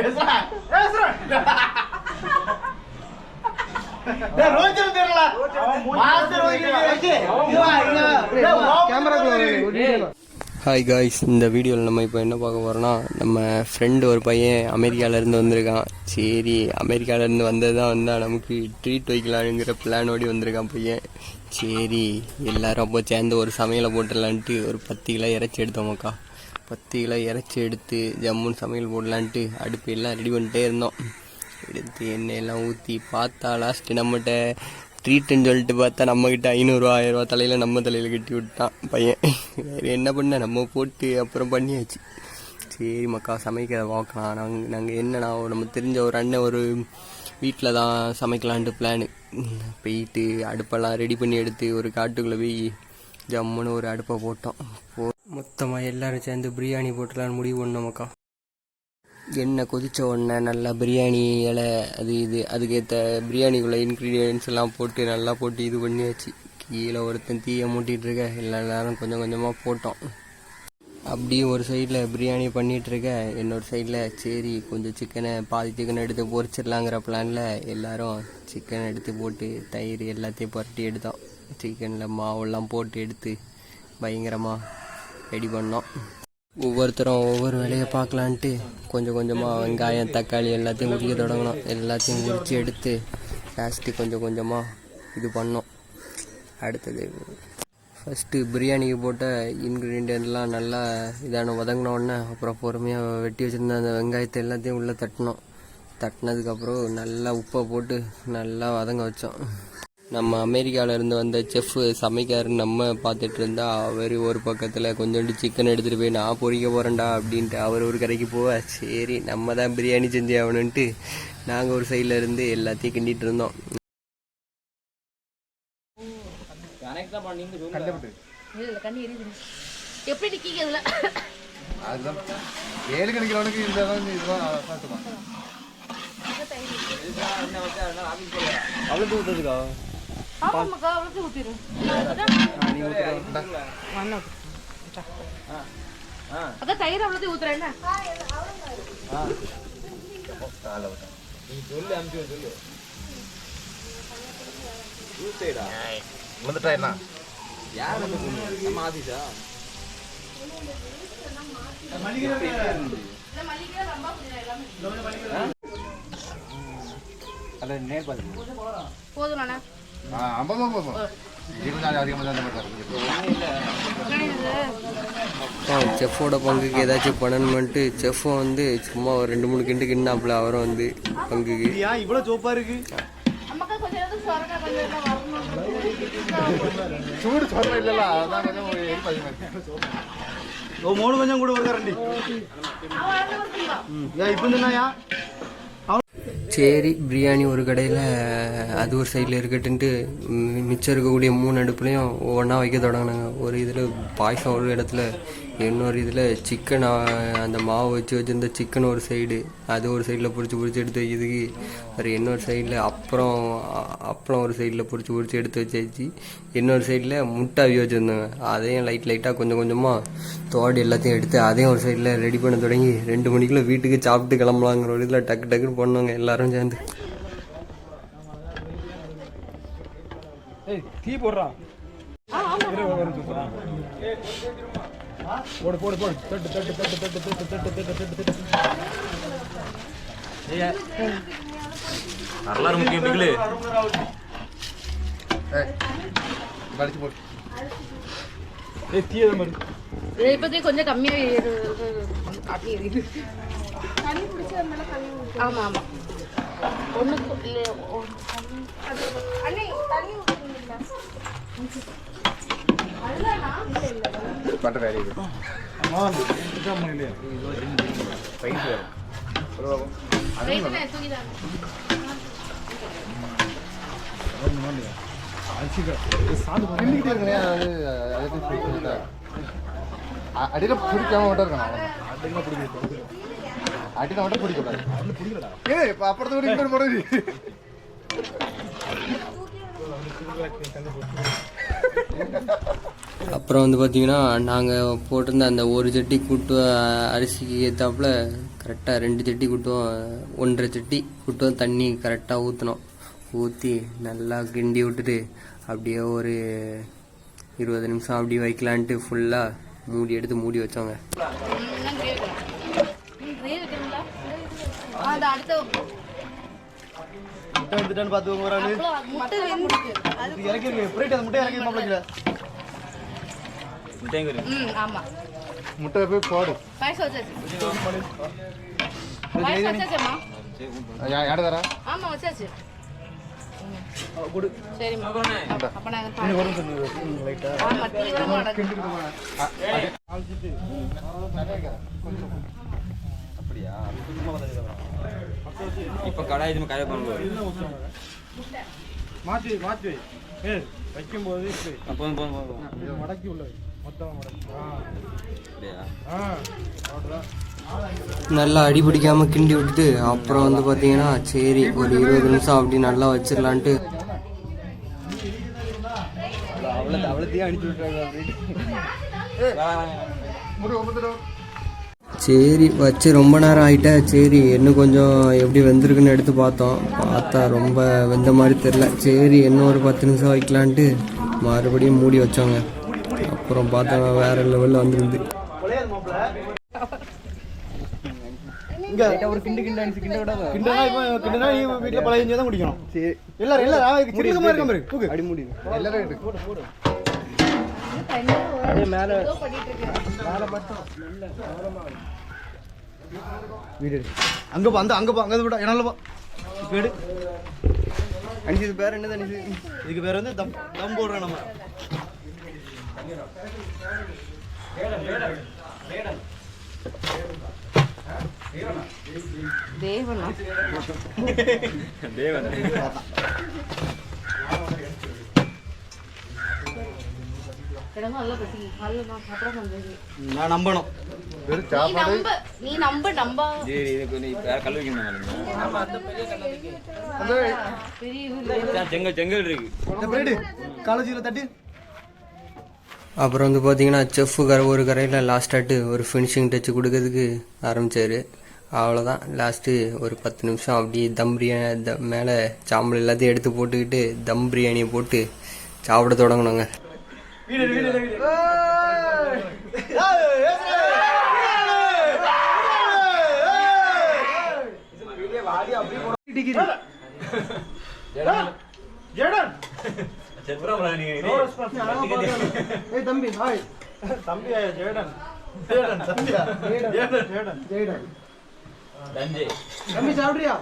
Hi guys, இந்த வீடியோவில் நம்ம இப்போ என்ன பார்க்க போகிறோன்னா, நம்ம ஃப்ரெண்டு ஒரு பையன் அமெரிக்காவிலேருந்து வந்திருக்கான். சரி, அமெரிக்காவிலேருந்து வந்தது தான் வந்தால் நமக்கு ட்ரீட் வைக்கலாங்கிற பிளானோடி வந்திருக்கான் பையன். சரி, எல்லோரும் அப்போ சேர்ந்து ஒரு சமையலை போட்டுடலான்ட்டு ஒரு 10 கிலோ இறைச்சி எடுத்தோமாக்கா. 10 கிலோ இறைச்சி எடுத்து ஜம்முன்னு சமையல் போடலான்ட்டு அடுப்பு எல்லாம் ரெடி பண்ணிட்டே இருந்தோம். எடுத்து எண்ணெயெல்லாம் ஊற்றி பார்த்தா லாஸ்ட்டு நம்மகிட்ட ட்ரீட்டுன்னு சொல்லிட்டு பார்த்தா நம்மக்கிட்ட 500 1000 தலையில் நம்ம தலையில் கட்டி விட்டான் பையன். வேறு என்ன பண்ண, நம்ம போட்டு அப்புறம் பண்ணியாச்சு. சரி மக்கா, சமைக்கிறத பார்க்கலாம். நாங்கள் என்னன்னா, நம்ம தெரிஞ்ச ஒரு அண்ணன் ஒரு வீட்டில் தான் சமைக்கலான்ட்டு பிளானு. போயிட்டு அடுப்பெல்லாம் ரெடி பண்ணி எடுத்து ஒரு காட்டுக்குள்ளே போய் ஜம்முன்னு ஒரு அடுப்பை போட்டோம். மொத்தமாக எல்லோரும் சேர்ந்து பிரியாணி போட்டலான்னு முடிவு பண்ணோம் மக்கா. எண்ணெய் கொதித்த உடனே நல்லா பிரியாணி இலை அது இது அதுக்கேற்ற பிரியாணிக்குள்ளே இன்க்ரீடியன்ஸ் எல்லாம் போட்டு நல்லா போட்டு இது பண்ணியாச்சு. கீழே ஒருத்தன் தீயை மூட்டிகிட்ருக்க, எல்லாரும் கொஞ்சம் கொஞ்சமாக போட்டோம். அப்படியே ஒரு சைடில் பிரியாணி பண்ணிகிட்ருக்க, இன்னொரு சைடில் சரி கொஞ்சம் பாதி சிக்கனை எடுத்து பொரிச்சிடலாங்கிற பிளானில் எல்லோரும் சிக்கன் எடுத்து போட்டு தயிர் எல்லாத்தையும் புரட்டி எடுத்தோம். சிக்கனில் மாவெல்லாம் போட்டு எடுத்து பயங்கரமாக ரெடி பண்ணோம். ஒவ்வொருத்தரும் ஒவ்வொரு வேலையை பார்க்கலான்ட்டு கொஞ்சம் கொஞ்சமாக வெங்காயம் தக்காளி எல்லாத்தையும் உரிக்க தொடங்கினோம். எல்லாத்தையும் உரித்து எடுத்து லாஸ்ட்டு கொஞ்சம் கொஞ்சமாக இது பண்ணோம். அடுத்தது ஃபஸ்ட்டு பிரியாணிக்கு போட்ட இன்க்ரீடியன்ட்லாம் நல்லா இதான வதங்கினோடனே அப்புறம் பொறுமையாக வெட்டி வச்சுருந்த அந்த வெங்காயத்தை எல்லாத்தையும் உள்ளே தட்டினதுக்கப்புறம் நல்லா உப்பை போட்டு நல்லா வதங்க வச்சோம். நம்ம அமெரிக்காவிலேருந்து வந்த செஃப் சமைக்காருன்னு நம்ம பார்த்துட்டு இருந்தா, அவர் ஒரு பக்கத்தில் கொஞ்சோண்டு சிக்கன் எடுத்துகிட்டு போய் நான் பொரிக்க போகிறேன்டா அப்படின்ட்டு அவர் ஒரு கடைக்கு போவ. சரி, நம்ம தான் பிரியாணி செஞ்சு ஆகணுன்ட்டு நாங்கள் ஒரு சைடில் இருந்து எல்லாத்தையும் கிண்டிகிட்டு இருந்தோம். தயிர் அவ்வளவு ஊத்துறேன். செஃப்போட பங்குக்கு ஏதாச்சும் பண்ணணுமென்ட்டு செஃப்பும் வந்து சும்மா ஒரு 2-3 கிண்டு கிண்ணாப்புல அவரும் வந்து பங்குக்கு. இவ்வளோ சோப்பா இருக்கு, சூடு சொரணம் இல்லைல்ல, அதான் கொஞ்சம் மூணு கொஞ்சம் கூட வருகாரண்டி இப்போ இருந்தாயா. சரி, பிரியாணி ஒரு கடையில் அது ஒரு சைடில் இருக்கட்டுன்ட்டு மிச்சம் இருக்கக்கூடிய 3 அடுப்புலையும் ஒவ்வொன்றா வைக்க தொடங்கினாங்க. ஒரு இதில் பாயசம் ஒரு இடத்துல, இன்னொரு இதில் சிக்கன் அந்த மாவு வச்சுருந்த சிக்கன் ஒரு சைடு, அது ஒரு சைடில் பொரிச்சு எடுத்து வைக்கிறதுக்கு வேறு இன்னொரு சைடில் அப்பளம் ஒரு சைடில் பொரிச்சு எடுத்து வச்சாச்சு. இன்னொரு சைடில் முட்டை அவி வச்சுருந்தாங்க, அதையும் லைட்டாக கொஞ்சம் கொஞ்சமாக தோடு எல்லாத்தையும் எடுத்து அதையும் ஒரு சைடில் ரெடி பண்ண தொடங்கி 2 மணிக்குள்ளே வீட்டுக்கு சாப்பிட்டு கிளம்பலாங்கிற ஒரு இதில் டக்குன்னு பண்ணவங்க எல்லாரும் சேர்ந்து. தீ போடுறா, போடு போடு போடு, தட்டு தட்டு தட்டு தட்டு தட்டு தட்டு தட்டு தட்டு வரலாறு முக்கியம் பிகிலு வலிச்சு போடு. தீயதை மாதிரி இப்போதைக்கு கொஞ்சம் கம்மியாக. ஆமாம் ஆமாம், ஒன்றுக்கு பண்ற வேலை அடியில பிடிக்காம மட்டும் இருக்கணும், அடியில மட்டும் பிடிக்கூடாது. அப்புறத்தை போடுறது அப்புறம் வந்து பார்த்தீங்கன்னா நாங்கள் போட்டிருந்த அந்த ஒரு சட்டி கூட்டு அரிசிக்கு ஏற்றாப்புல கரெக்டாக 2 சட்டி கூட்டுவோம் 1.5 சட்டி கூட்டுவோம் தண்ணி கரெக்டாக ஊற்றினோம். ஊற்றி நல்லா கிண்டி விட்டுட்டு அப்படியே ஒரு 20 நிமிஷம் அப்படியே வைக்கலான்ட்டு ஃபுல்லாக மூடி எடுத்து மூடி வச்சோங்க. முட்டை எடுத்துட்டான்னு பார்த்துக்கோங்க ஒரு ஆளு. இறக்கி புரியிட்டு அந்த முட்டை இறக்கி மாப்பிள்ளைங்கள ஆமா முட்டை போய் போடு. பாயசம் வச்சாச்சு. பாயசம் வச்சாச்சேம்மா. யாரு தரா? ஆமா வச்சாச்சு. குடு. சரிம்மா. அப்ப நாங்க இன்னும் வரும் சொன்னீங்க லைட்டா. ஆமா டீ வர மாட்டேங்குது. அப்படியா? இப்ப கடாய் இது காய பண்ணுவோம். மாத்தி மாத்தி வைக்கும்போது போதும் போதும் போதும் மடக்கி உள்ள மொத்தமா மடக்கி. அப்படியா? நல்லா அடி பிடிக்காம கிண்டி விட்டுட்டு அப்புறம் வந்து பார்த்தீங்கன்னா சரி ஒரு 20 நிமிஷம் அப்படி நல்லா வச்சிடலான்ட்டு அவ்வளோத்தையும் அனுப்பிச்சு விட்டாங்க அப்படின்னு. சரி வச்சு ரொம்ப நேரம் ஆகிட்ட. சரி இன்னும் கொஞ்சம் எப்படி வெந்திருக்குன்னு எடுத்து பார்த்தா ரொம்ப வெந்த மாதிரி தெரில. சரி இன்னும் ஒரு 10 நிமிஷம் வைக்கலான்ட்டு மறுபடியும் மூடி வச்சோங்க. அப்புறம் பார்த்தா வேற லெவலில் வந்துருந்து. ஒரு கிண்டு கிண்டா கிண்டனா கிண்டனா வீட்டுல பழைய இஞ்சி தான் குடிக்கணும். சரி எல்லாரும் எல்லாரும் அடி மூடி எல்லாரும் போடு அப்படியே மேல வீடு அங்க போ அங்க போ அங்க விட என்னால போ இப்போ எடு. அனிச்சு இது பேர் என்னது? அனிச்சு இதுக்கு பேர் வந்து தம் போடுறோம் நம்ம. தேவனா தேவன் எனக்கு நல்லா பசி. நல்லா அப்புறம் வந்தது. நான் நம்பணும். நீ நம்ப சரி இது கொஞ்சம் வேற கல் வைக்கணும். ஆமா அந்த பெரிய கல் பெரிய செங்கல் இருக்கு. இந்த பிரெட் காலேஜில் தட்டி. அப்புறம் வந்து பார்த்தீங்கன்னா செஃப்பு ஒரு கரையில் லாஸ்ட்டாட்டு ஒரு ஃபினிஷிங் டச்சு கொடுக்கறதுக்கு ஆரம்பித்தார். அவ்வளோதான். லாஸ்ட்டு ஒரு 10 நிமிஷம் அப்படியே தம் பிரியாணி மேலே சாம்பல் எல்லாத்தையும் எடுத்து போட்டுக்கிட்டு தம் பிரியாணியை போட்டு சாப்பிட தொடங்கினோங்க. தம்பி ஹாய் தம்பி ஜெயடன் தம்பி சாப்பிட்றியா?